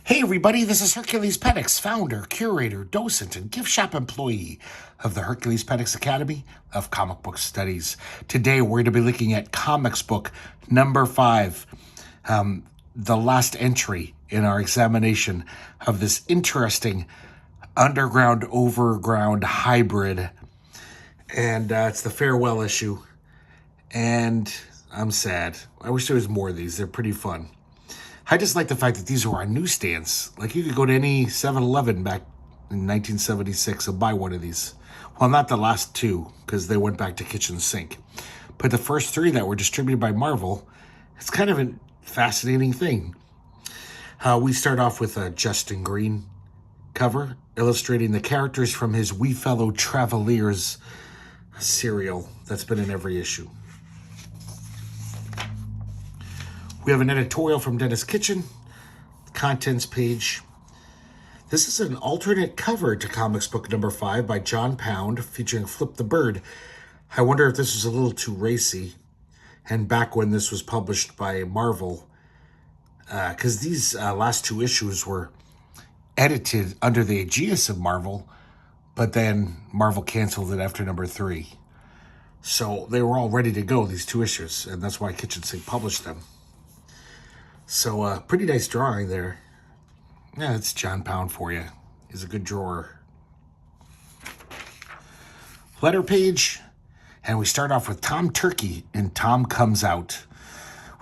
Hey everybody, this is herculespetix, founder, curator, docent, and gift shop employee of the herculespetix Academy of Comic Book Studies. Today we're going to be looking at Comics book number 5, the last entry in our examination of this interesting underground, overground hybrid. And it's the farewell issue. And I'm sad. I wish there was more of these. They're pretty fun. I just like the fact that these are on newsstands. Like, you could go to any 7-Eleven back in 1976 and buy one of these. Well, not the last two, because they went back to kitchen sink. But the first 3 that were distributed by Marvel, it's kind of a fascinating thing. We start off with a Justin Green cover, illustrating the characters from his We Fellow Travelers serial that's been in every issue. We have an editorial from Dennis Kitchen, contents page. This is an alternate cover to Comics book number 5 by John Pound, featuring Flip the Bird. I wonder if this was a little too racy, and back when this was published by Marvel, because these last 2 issues were edited under the aegis of Marvel, but then Marvel canceled it after number 3. So they were all ready to go, these 2 issues, and that's why Kitchen Sink published them. So, pretty nice drawing there. Yeah, it's John Pound for you. He's a good drawer. Letter page. And we start off with Tom Turkey in Tom Comes Out.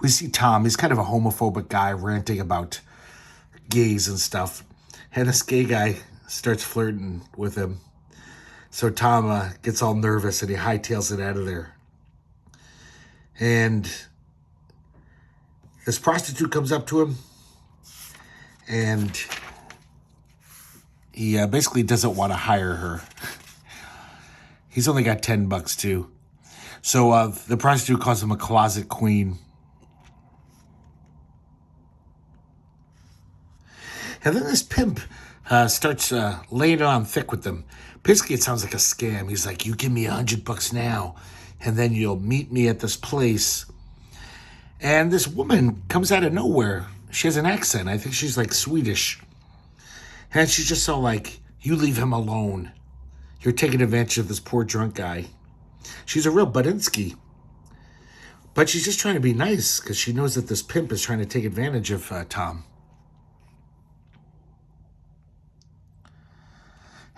We see Tom. He's kind of a homophobic guy ranting about gays and stuff. And this gay guy starts flirting with him. So Tom gets all nervous and he hightails it out of there. And this prostitute comes up to him, and he basically doesn't want to hire her. He's only got $10 too. So the prostitute calls him a closet queen. And then this pimp starts laying it on thick with them. Basically, it sounds like a scam. He's like, you give me $100 now, and then you'll meet me at this place. And this woman comes out of nowhere. She has an accent. I think she's like Swedish. And she's just so like, you leave him alone. You're taking advantage of this poor drunk guy. She's a real Budinsky. But she's just trying to be nice because she knows that this pimp is trying to take advantage of Tom.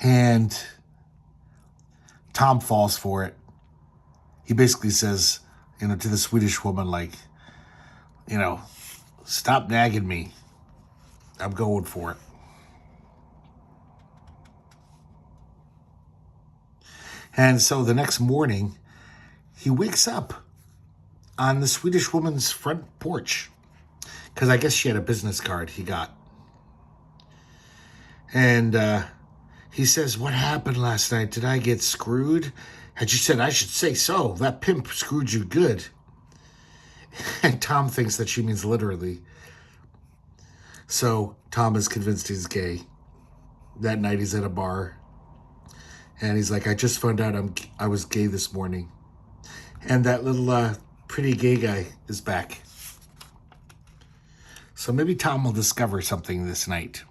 And Tom falls for it. He basically says, to the Swedish woman, like, stop nagging me. I'm going for it. And so the next morning, he wakes up on the Swedish woman's front porch. Because I guess she had a business card he got. And he says, what happened last night? Did I get screwed? And she said, I should say so. That pimp screwed you good. And Tom thinks that she means literally. So Tom is convinced he's gay. That night he's at a bar. And he's like, I just found out I was gay this morning. And that little pretty gay guy is back. So maybe Tom will discover something this night.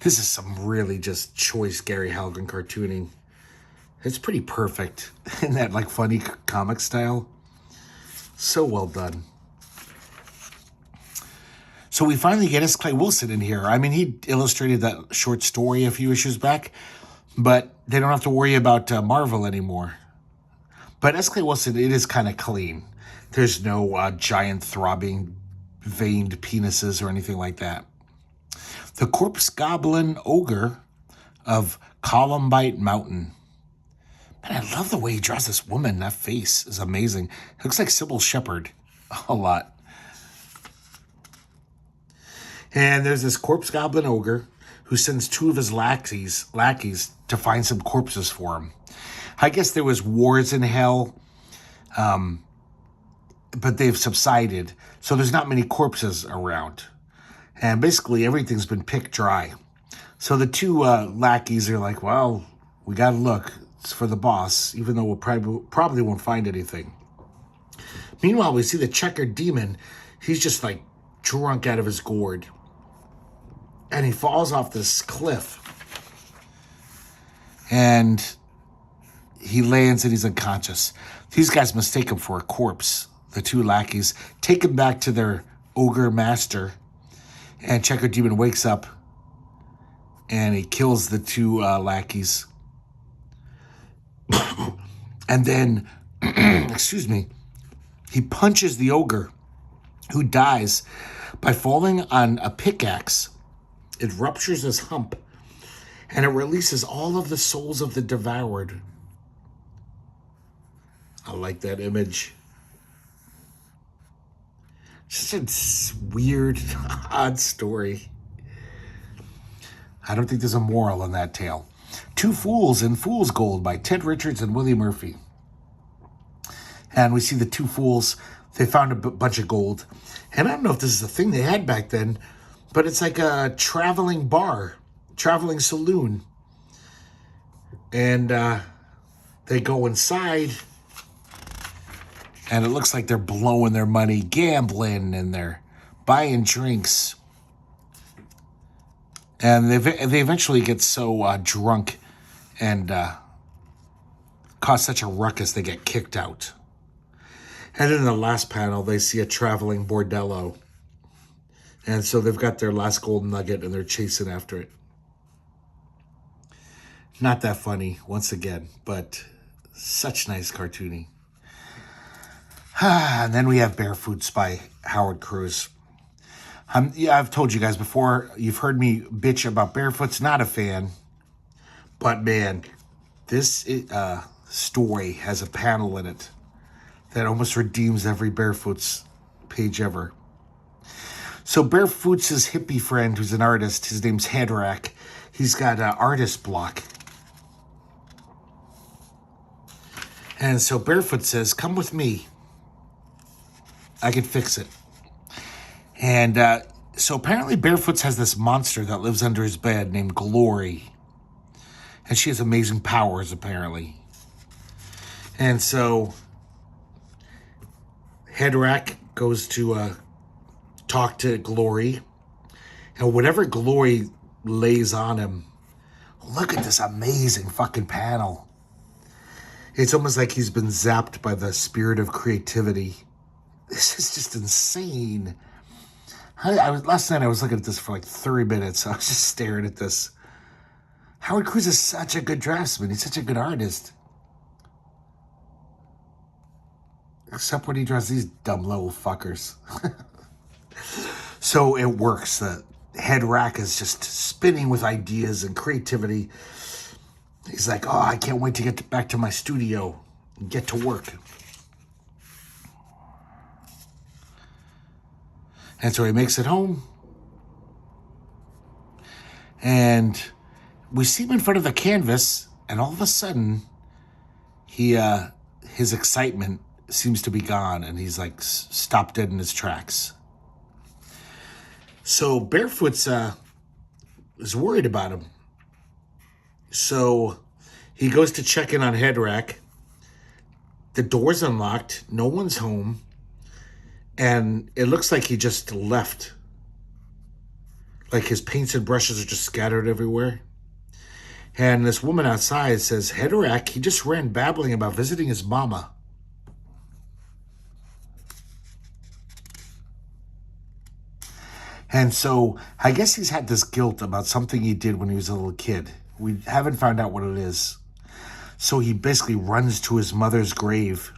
This is some really just choice Gary Hallgren cartooning. It's pretty perfect in that like funny comic style. So well done. So we finally get S. Clay Wilson in here. I mean, he illustrated that short story a few issues back, but they don't have to worry about Marvel anymore. But S. Clay Wilson, it is kind of clean. There's no giant throbbing veined penises or anything like that. The Corpse Goblin Ogre of Columbite Mountain. Man, I love the way he draws this woman. That face is amazing. It looks like Sybil Shepherd a lot. And there's this Corpse Goblin Ogre who sends 2 of his lackeys to find some corpses for him. I guess there was wars in hell, but they've subsided, so there's not many corpses around. And basically everything's been picked dry. So the 2 lackeys are like, well, we got to look. It's for the boss, even though we'll probably won't find anything. Meanwhile, we see the checkered demon. He's just like drunk out of his gourd. and he falls off this cliff. And he lands and he's unconscious. These guys mistake him for a corpse. The two lackeys take him back to their ogre master, and Checker Demon wakes up and he kills the two lackeys. And then, excuse me, he punches the ogre, who dies by falling on a pickaxe. It ruptures his hump, and it releases all of the souls of the devoured. I like that image. Just a weird, odd story. I don't think there's a moral in that tale. Two Fools in Fool's Gold by Ted Richards and Willie Murphy. And we see the two fools. They found a bunch of gold. And I don't know if this is a thing they had back then, but it's like a traveling bar, traveling saloon. And they go inside, and it looks like they're blowing their money, gambling, and they're buying drinks. And they eventually get so drunk and cause such a ruckus they get kicked out. And then in the last panel, they see a traveling bordello. And so they've got their last gold nugget and they're chasing after it. Not that funny, once again, but such nice cartooning. And then we have Barefoots by Howard Cruz. Yeah, I've told you guys before, you've heard me bitch about Barefoots, not a fan. But man, this story has a panel in it that almost redeems every Barefoots page ever. So Barefoots' hippie friend, who's an artist, his name's Hadrack, he's got an artist block. And so Barefoot says, come with me. I can fix it. And so apparently Barefoots has this monster that lives under his bed named Glory. And she has amazing powers, apparently. And so Hadrack goes to talk to Glory. And whatever Glory lays on him, look at this amazing fucking panel. It's almost like he's been zapped by the spirit of creativity. This is just insane. Last night I was looking at this for like 30 minutes. I was just staring at this. Howard Cruz is such a good draftsman. He's such a good artist. Except when he draws these dumb little fuckers. So it works. The head rack is just spinning with ideas and creativity. He's like, oh, I can't wait to get back to my studio and get to work. And so he makes it home. And we see him in front of the canvas, and all of a sudden, his excitement seems to be gone, and he's like stopped dead in his tracks. So Barefoots is worried about him. So he goes to check in on Hadrack. The door's unlocked. No one's home. And it looks like he just left. Like his paints and brushes are just scattered everywhere. And this woman outside says, Hadrack, he just ran babbling about visiting his mama. And so I guess he's had this guilt about something he did when he was a little kid. We haven't found out what it is. So he basically runs to his mother's grave.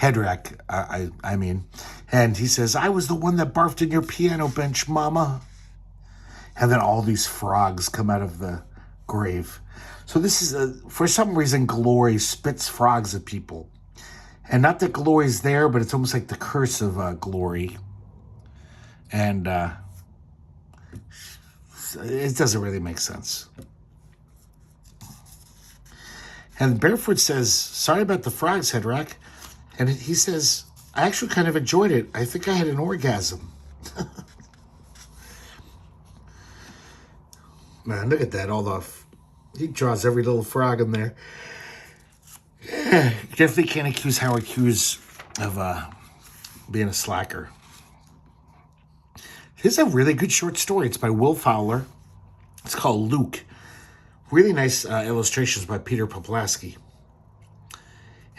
Hadrack, I mean. And he says, I was the one that barfed in your piano bench, mama. And then all these frogs come out of the grave. So this is, for some reason, Glory spits frogs at people. And not that Glory's there, but it's almost like the curse of Glory. And it doesn't really make sense. And Barefoot says, sorry about the frogs, Hadrack. And he says, I actually kind of enjoyed it. I think I had an orgasm. Man, look at that. He draws every little frog in there. Yeah, definitely can't accuse Howard Hughes of being a slacker. This is a really good short story. It's by Will Fowler. It's called Luke. Really nice illustrations by Peter Poplaski.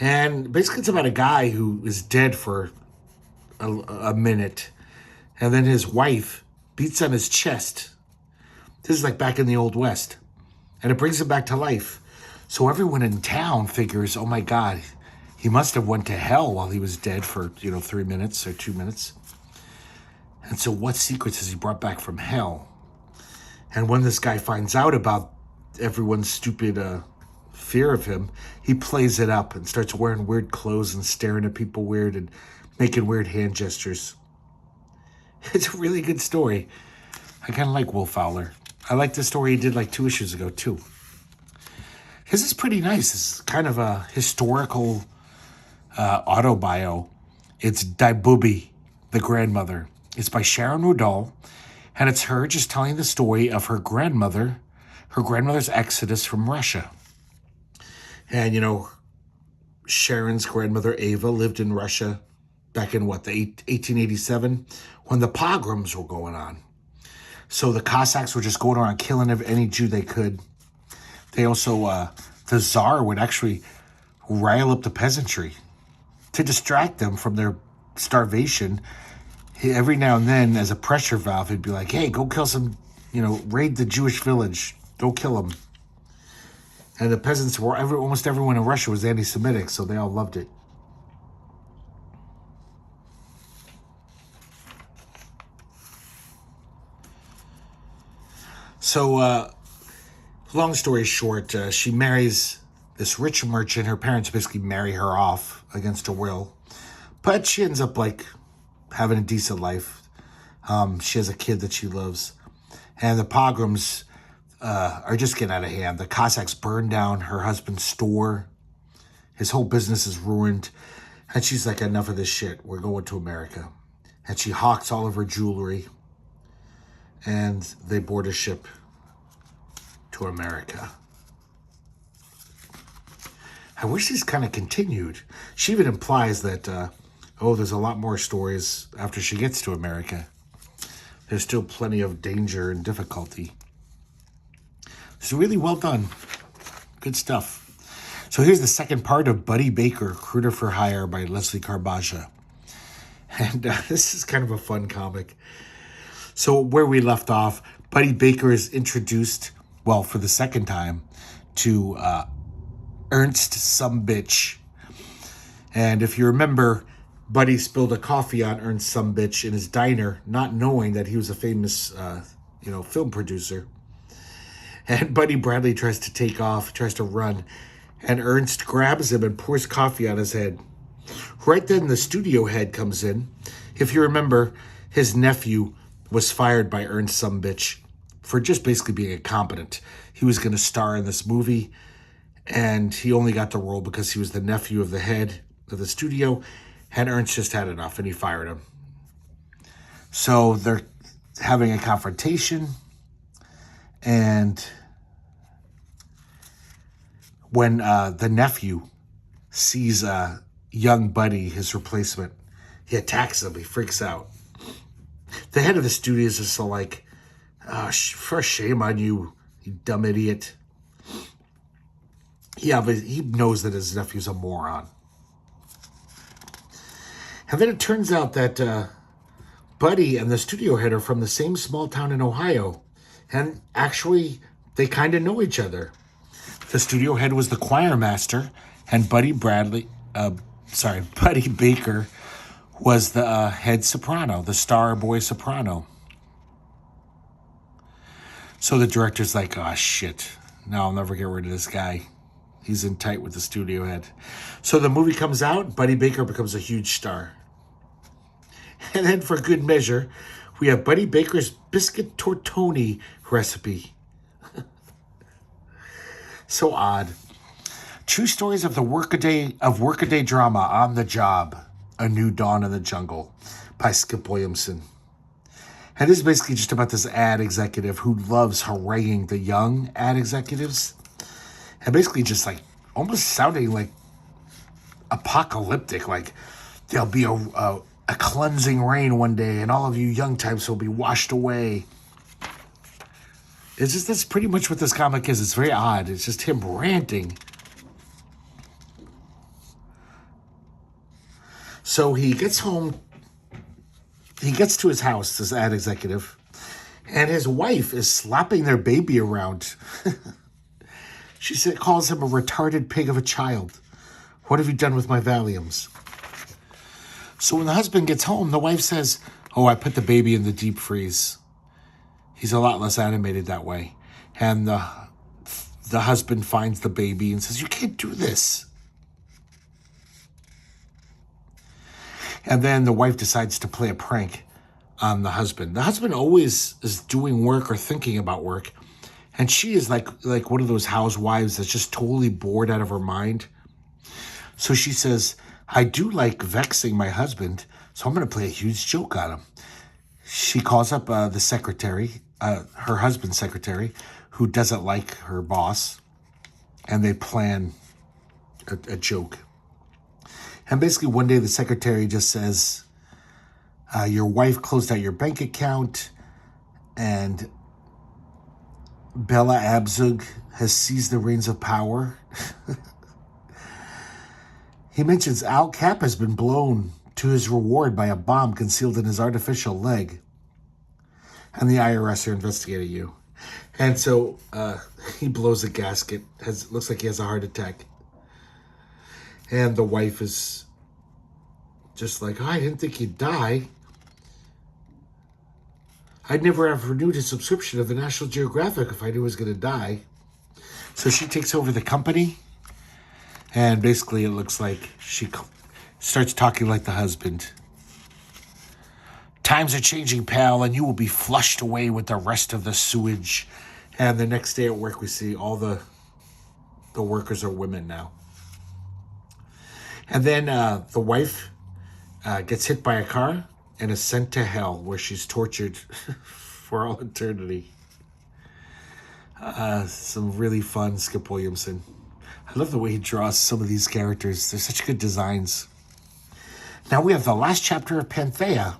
And basically it's about a guy who is dead for a minute. And then his wife beats on his chest. This is like back in the Old West. And it brings him back to life. So everyone in town figures, oh my God, he must have went to hell while he was dead for, 3 minutes or 2 minutes. And so what secrets has he brought back from hell? And when this guy finds out about everyone's stupid fear of him, he plays it up and starts wearing weird clothes and staring at people weird and making weird hand gestures. It's a really good story. I kind of like Will Fowler. I like the story he did like 2 issues ago, too. This is pretty nice. It's kind of a historical autobio. It's Daibubi, the grandmother. It's by Sharon Rudall, and it's her just telling the story of her grandmother's exodus from Russia. And, Sharon's grandmother, Ava, lived in Russia back in, 1887, when the pogroms were going on. So the Cossacks were just going around killing any Jew they could. They also, the Tsar would actually rile up the peasantry to distract them from their starvation. Every now and then, as a pressure valve, he'd be like, hey, go kill some, raid the Jewish village. Go kill them. And the peasants were, almost everyone in Russia was anti-Semitic, so they all loved it. So, long story short, she marries this rich merchant. Her parents basically marry her off against her will. But she ends up, having a decent life. She has a kid that she loves. And the pogroms are just getting out of hand. The Cossacks burn down her husband's store. His whole business is ruined. And she's like, enough of this shit. We're going to America. And she hawks all of her jewelry. And they board a ship to America. I wish this kind of continued. She even implies that, there's a lot more stories after she gets to America. There's still plenty of danger and difficulty. It's really well done. Good stuff. So here's the second part of Buddy Baker, Recruiter for Hire by Leslie Carbaga. And this is kind of a fun comic. So where we left off, Buddy Baker is introduced, for the second time, to Ernst Sumbitch. And if you remember, Buddy spilled a coffee on Ernst Sumbitch in his diner, not knowing that he was a famous, film producer. And Buddy Bradley tries to take off, tries to run, and Ernst grabs him and pours coffee on his head. Right then, the studio head comes in. If you remember, his nephew was fired by Ernst Sumbitch for just basically being incompetent. He was going to star in this movie, and he only got the role because he was the nephew of the head of the studio, and Ernst just had enough, and he fired him. So they're having a confrontation, and when the nephew sees young Buddy, his replacement, he attacks him. He freaks out. The head of the studio is just like, for shame on you, you dumb idiot. Yeah, but he knows that his nephew's a moron. And then it turns out that Buddy and the studio head are from the same small town in Ohio. And actually, they kind of know each other. The studio head was the choir master, and Buddy Baker was the head soprano, the star boy soprano. So the director's like, oh, shit. No, I'll never get rid of this guy. He's in tight with the studio head. So the movie comes out. Buddy Baker becomes a huge star. And then for good measure, we have Buddy Baker's biscuit tortoni recipe. So odd. True stories of the workaday drama On the Job, A New Dawn in the Jungle by Skip Williamson. And this is basically just about this ad executive who loves haranguing the young ad executives. And basically just almost sounding like apocalyptic. Like there'll be a a cleansing rain one day, and all of you young types will be washed away. It's just, that's pretty much what this comic is. It's very odd. It's just him ranting. So he gets home. He gets to his house, this ad executive, and his wife is slapping their baby around. Calls him a retarded pig of a child. What have you done with my Valiums? So when the husband gets home, the wife says, oh, I put the baby in the deep freeze. He's a lot less animated that way. And the husband finds the baby and says, you can't do this. And then the wife decides to play a prank on the husband. The husband always is doing work or thinking about work. And she is like one of those housewives that's just totally bored out of her mind. So she says, I do like vexing my husband, so I'm going to play a huge joke on him. She calls up the secretary, her husband's secretary, who doesn't like her boss, and they plan a joke. And basically one day the secretary just says, your wife closed out your bank account, and Bella Abzug has seized the reins of power. He mentions Al Cap has been blown to his reward by a bomb concealed in his artificial leg. And the IRS are investigating you. And so he blows a gasket. Looks like he has a heart attack. And the wife is just like, oh, I didn't think he'd die. I'd never have renewed a subscription of the National Geographic if I knew he was going to die. So she takes over the company. And basically it looks like she starts talking like the husband. Times are changing, pal, and you will be flushed away with the rest of the sewage. And the next day at work, we see all the workers are women now. And then the wife gets hit by a car and is sent to hell, where she's tortured for all eternity. Some really fun Skip Williamson. I love the way he draws some of these characters. They're such good designs. Now we have the last chapter of Panthea.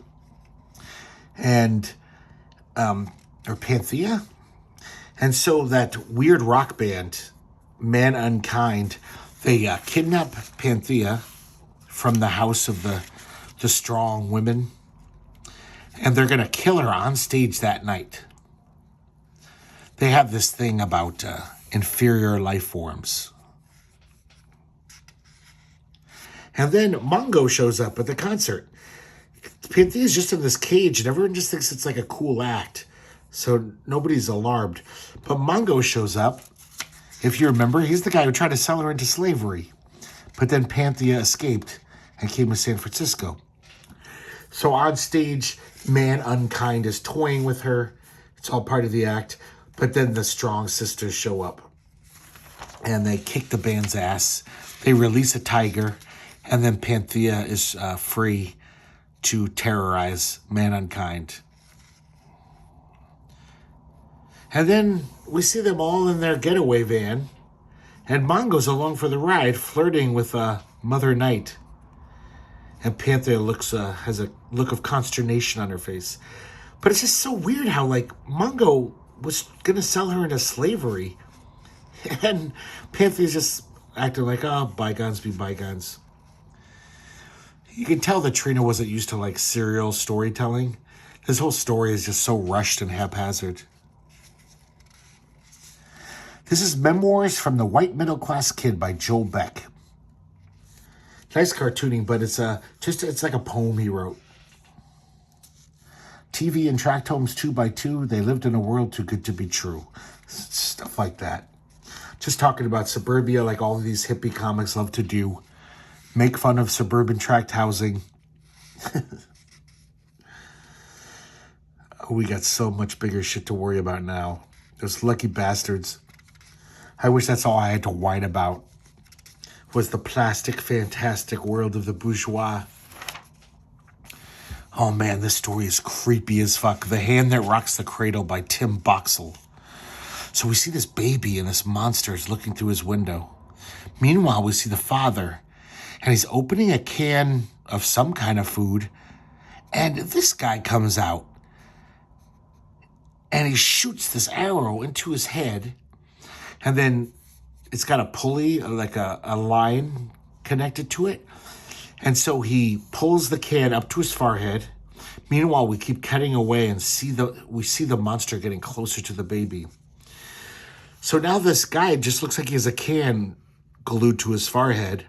And, or Panthea? And so that weird rock band, Man Unkind, they kidnap Panthea from the house of the strong women. And they're going to kill her on stage that night. They have this thing about inferior life forms. And then Mongo shows up at the concert. Panthea is just in this cage, and everyone just thinks it's like a cool act. So nobody's alarmed. But Mongo shows up. If you remember, he's the guy who tried to sell her into slavery. But then Panthea escaped and came to San Francisco. So on stage, Man Unkind is toying with her. It's all part of the act. But then the Strong Sisters show up. And they kick the band's ass. They release a tiger. And then Panthea is free to terrorize Man Unkind. And then we see them all in their getaway van. And Mongo's along for the ride, flirting with Mother Night. And Panthea has a look of consternation on her face. But it's just so weird how, like, Mongo was going to sell her into slavery. And Panthea's just acting like, oh, bygones be bygones. You can tell that Trina wasn't used to, like, serial storytelling. This whole story is just so rushed and haphazard. This is Memoirs from the White Middle Class Kid by Joel Beck. Nice cartooning, but it's like a poem he wrote. TV and tract homes 2x2. They lived in a world too good to be true. Stuff like that. Just talking about suburbia, like all of these hippie comics love to do. Make fun of suburban tract housing. We got so much bigger shit to worry about now. Those lucky bastards. I wish that's all I had to whine about. Was the plastic, fantastic world of the bourgeois. Oh man, this story is creepy as fuck. The Hand That Rocks the Cradle by Tim Boxall. So we see this baby and this monster is looking through his window. Meanwhile, we see the father, and he's opening a can of some kind of food And this guy comes out and he shoots this arrow into his head. And then it's got a pulley, like a line connected to it. And so he pulls the can up to his forehead. Meanwhile, we keep cutting away and we see the monster getting closer to the baby. So now this guy just looks like he has a can glued to his forehead.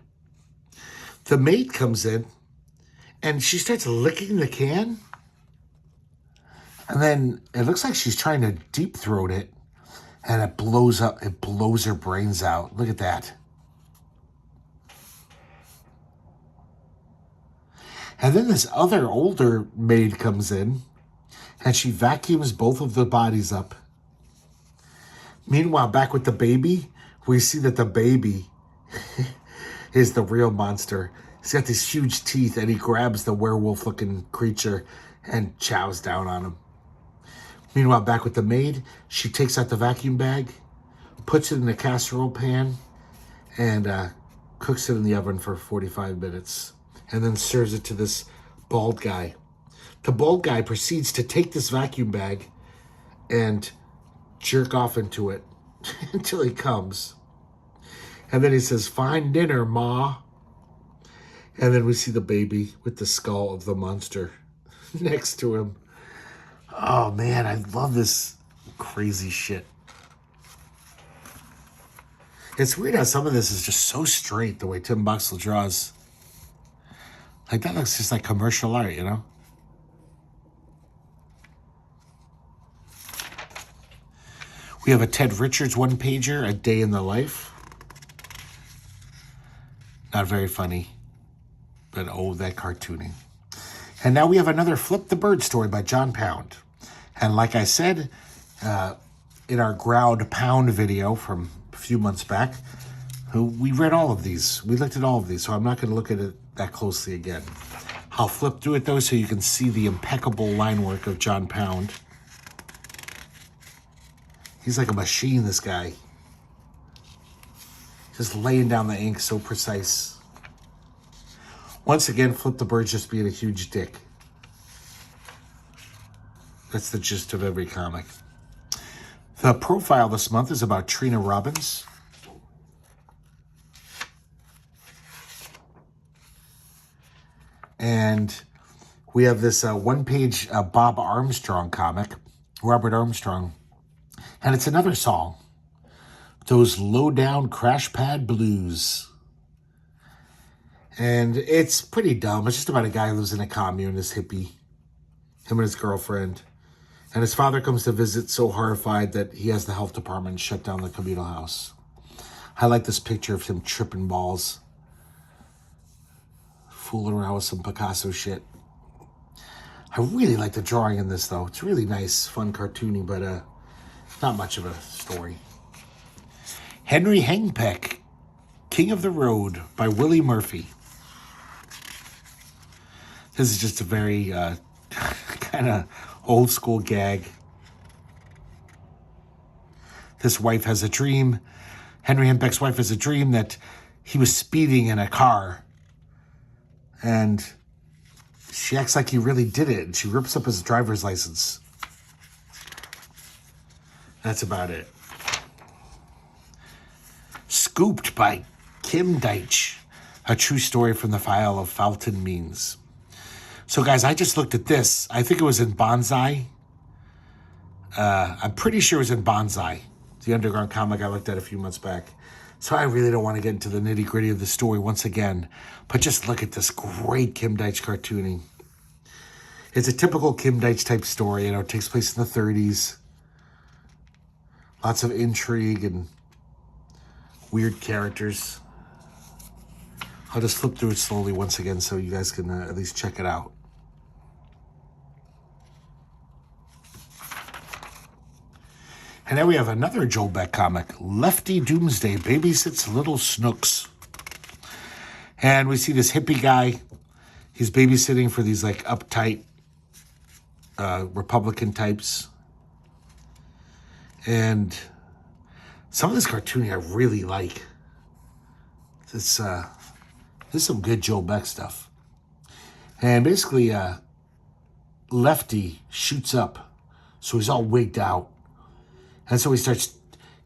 The maid comes in and she starts licking the can. And then it looks like she's trying to deep throat it. And it blows up. It blows her brains out. Look at that. And then this other older maid comes in and she vacuums both of the bodies up. Meanwhile, back with the baby, we see that the baby is the real monster. He's got these huge teeth and he grabs the werewolf-looking creature and chows down on him. Meanwhile, back with the maid, she takes out the vacuum bag, puts it in a casserole pan, and cooks it in the oven for 45 minutes. And then serves it to this bald guy. The bald guy proceeds to take this vacuum bag and jerk off into it until he comes. And then he says, "Fine dinner, Ma." And then we see the baby with the skull of the monster next to him. Oh man, I love this crazy shit. It's weird how some of this is just so straight, the way Tim Buxell draws. Like, that looks just like commercial art, you know? We have a Ted Richards one-pager, A Day in the Life. Not very funny, but oh, that cartooning. And now we have another Flip the Bird story by John Pound. And like I said, in our Ground Pound video from a few months back, we read all of these. We looked at all of these, so I'm not going to look at it that closely again. I'll flip through it, though, so you can see the impeccable line work of John Pound. He's like a machine, this guy. Just laying down the ink so precise. Once again, Flip the Bird just being a huge dick. That's the gist of every comic. The profile this month is about Trina Robbins. And we have this one-page Bob Armstrong comic, Robert Armstrong. And it's another song. Those low-down crash pad blues. And it's pretty dumb. It's just about a guy who lives in a commune, this hippie. Him and his girlfriend. And his father comes to visit, so horrified that he has the health department shut down the communal house. I like this picture of him tripping balls. Fooling around with some Picasso shit. I really like the drawing in this, though. It's really nice, fun, cartoony, but not much of a story. Henry Hengpeck, King of the Road by Willie Murphy. This is just a very kind of old school gag. This wife has a dream. Henry Hempeck's wife has a dream that he was speeding in a car. And she acts like he really did it. And she rips up his driver's license. That's about it. Scooped by Kim Deitch. A true story from the file of Fountain Means. So, guys, I just looked at this. I think it was in Bonsai. I'm pretty sure it was in Bonsai, the underground comic I looked at a few months back. So I really don't want to get into the nitty-gritty of the story once again. But just look at this great Kim Deitch cartooning. It's a typical Kim Deitch type story. You know, it takes place in the 30s. Lots of intrigue and weird characters. I'll just flip through it slowly once again so you guys can at least check it out. And then we have another Joe Beck comic, Lefty Doomsday Babysits Little Snooks. And we see this hippie guy. He's babysitting for these like uptight Republican types. And some of this cartooning I really like. This is some good Joe Beck stuff. And basically, Lefty shoots up. So he's all wigged out. And so he starts,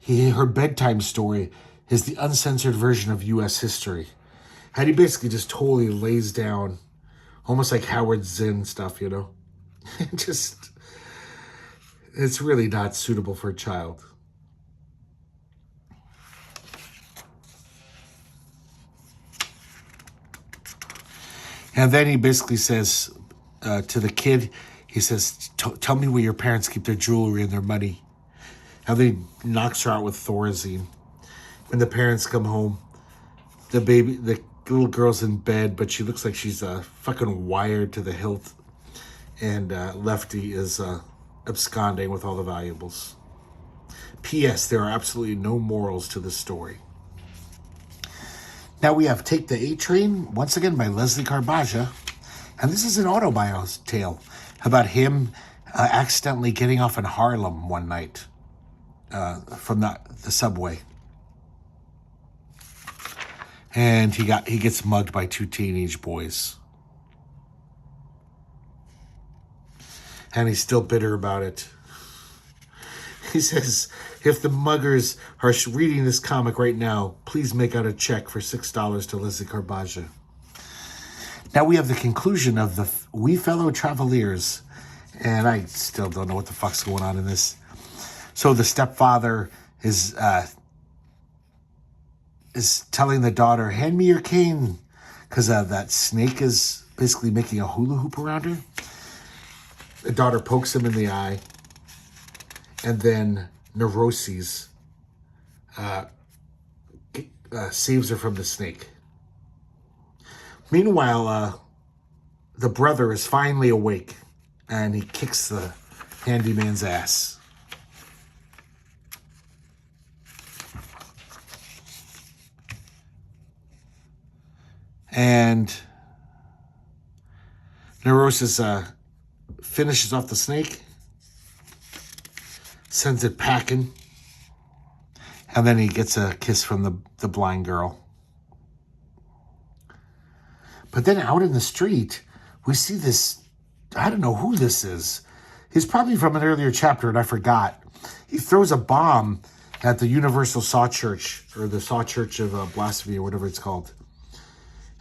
her bedtime story is the uncensored version of U.S. history. And he basically just totally lays down, almost like Howard Zinn stuff, you know. Just, it's really not suitable for a child. And then he basically says to the kid, he says, tell me where your parents keep their jewelry and their money. And then he knocks her out with Thorazine. When the parents come home, the little girl's in bed, but she looks like she's fucking wired to the hilt. And Lefty is absconding with all the valuables. P.S. There are absolutely no morals to this story. Now we have Take the A-Train, once again by Leslie Carbaga. And this is an autobio tale about him accidentally getting off in Harlem one night from the subway. And he gets mugged by two teenage boys. And he's still bitter about it. He says, if the muggers are reading this comic right now, please make out a check for $6 to Leslie Carbaga. Now we have the conclusion of the We Fellow Travelers. And I still don't know what the fuck's going on in this. So the stepfather is telling the daughter, hand me your cane. Because that snake is basically making a hula hoop around her. The daughter pokes him in the eye. And then Neuroses saves her from the snake. Meanwhile, the brother is finally awake. And he kicks the handyman's ass. And Neurosis finishes off the snake, sends it packing, and then he gets a kiss from the blind girl. But then out in the street, we see this, I don't know who this is. He's probably from an earlier chapter, and I forgot. He throws a bomb at the Universal Saw Church, or the Saw Church of Blasphemy, or whatever it's called.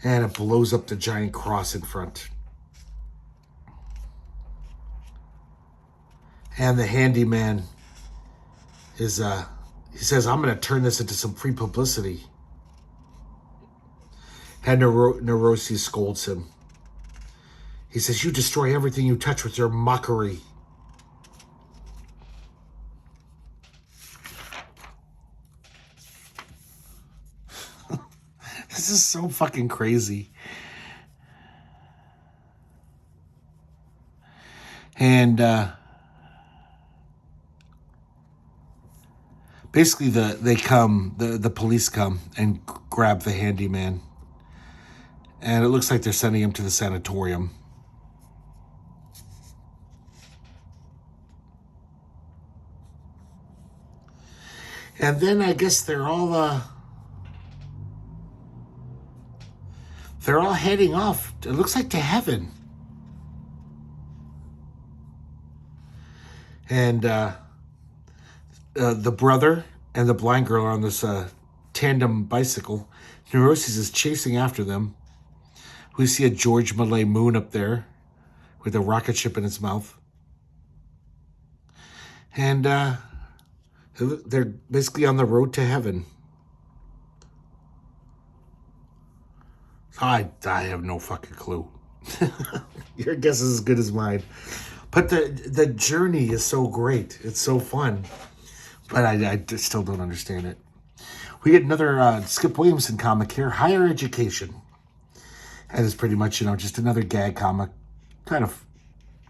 And it blows up the giant cross in front. And the handyman is, he says, I'm going to turn this into some free publicity. And Neuroses scolds him. He says, you destroy everything you touch with your mockery. This is so fucking crazy. And basically the police come and grab the handyman. And it looks like they're sending him to the sanatorium. And then I guess they're all heading off. It looks like to heaven. And the brother and the blind girl are on this tandem bicycle. Neuroses is chasing after them. We see a George Malay moon up there with a rocket ship in its mouth. And they're basically on the road to heaven. I have no fucking clue. Your guess is as good as mine. But the journey is so great. It's so fun. But I still don't understand it. We get another Skip Williamson comic here, Higher Education. And it's pretty much, just another gag comic. Kind of,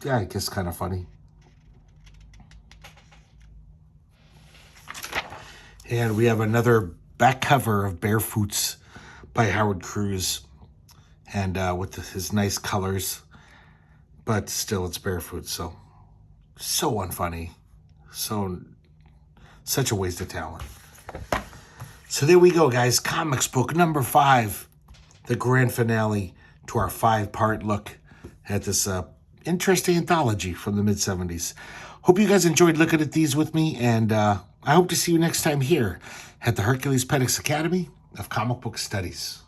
I guess kind of funny. And we have another back cover of Barefoots by Howard Cruz. And with his nice colors. But still, it's Barefoot, so unfunny. Such a waste of talent. So there we go, guys. Comics book number 5. The grand finale to our 5-part look at this interesting anthology from the mid-70s. Hope you guys enjoyed looking at these with me, and I hope to see you next time here at the Herculespetix Academy of Comic Book Studies.